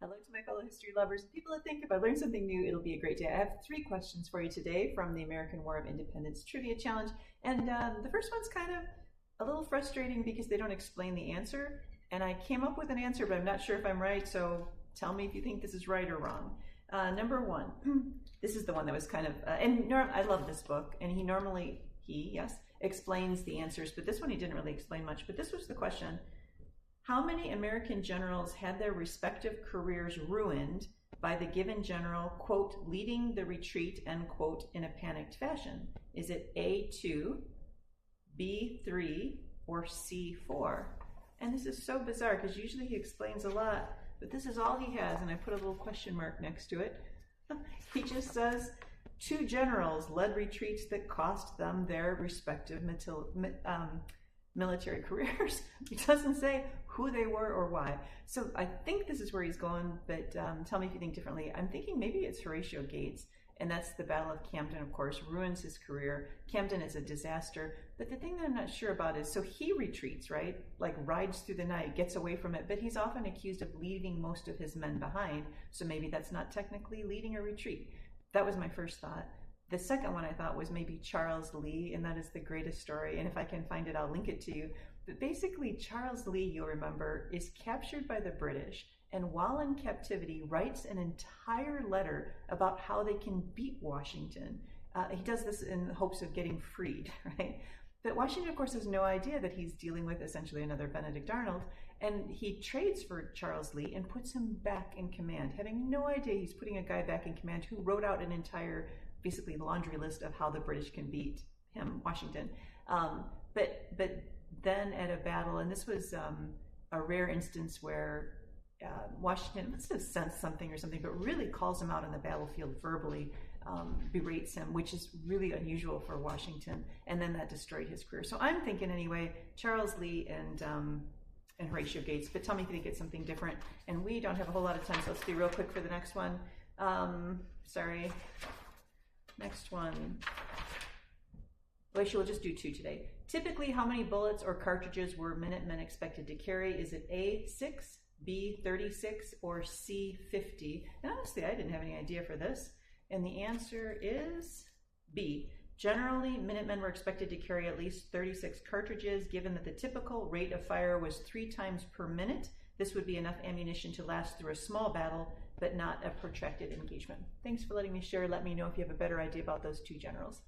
Hello to my fellow history lovers and people that think if I learn something new, it'll be a great day. I have three questions for you today from the American War of Independence Trivia Challenge. And the first one's kind of a little frustrating because they don't explain the answer. And I came up with an answer, but I'm not sure if I'm right, so tell me if you think this is right or wrong. Number one, this is the one that was kind of, I love this book, and yes, explains the answers, but this one he didn't really explain much. But this was the question: how many American generals had their respective careers ruined by the given general, quote, leading the retreat, end quote, in a panicked fashion? Is it A2, B3, or C4? And this is so bizarre because usually he explains a lot, but this is all he has, and I put a little question mark next to it. He just says, two generals led retreats that cost them their respective military careers. He doesn't say who they were or why. So I think this is where he's going, but tell me if you think differently. I'm thinking maybe it's Horatio Gates, and that's the Battle of Camden, of course, ruins his career. Camden is a disaster, but the thing that I'm not sure about is, so he retreats, right? Like rides through the night, gets away from it, but he's often accused of leaving most of his men behind, so maybe that's not technically leading a retreat. That was my first thought. The second one I thought was maybe Charles Lee, and that is the greatest story, and if I can find it, I'll link it to you. But basically, Charles Lee, you'll remember, is captured by the British, and while in captivity, writes an entire letter about how they can beat Washington. He does this in hopes of getting freed, right? But Washington, of course, has no idea that he's dealing with essentially another Benedict Arnold, and he trades for Charles Lee and puts him back in command, having no idea he's putting a guy back in command who wrote out an entire, basically, laundry list of how the British can beat him, Washington. But then at a battle, and this was a rare instance where Washington must have sensed something or something, but really calls him out on the battlefield verbally, berates him, which is really unusual for Washington, and then that destroyed his career. So I'm thinking anyway, Charles Lee and Horatio Gates, but tell me if you think it's something different. And we don't have a whole lot of time, so let's be real quick for the next one. Sorry. Next one. Actually, we'll just do two today. Typically, how many bullets or cartridges were Minutemen expected to carry? Is it A, 6, B, 36, or C, 50? And honestly, I didn't have any idea for this. And the answer is B. Generally, Minutemen were expected to carry at least 36 cartridges, given that the typical rate of fire was 3 times per minute. This would be enough ammunition to last through a small battle, but not a protracted engagement. Thanks for letting me share. Let me know if you have a better idea about those two generals.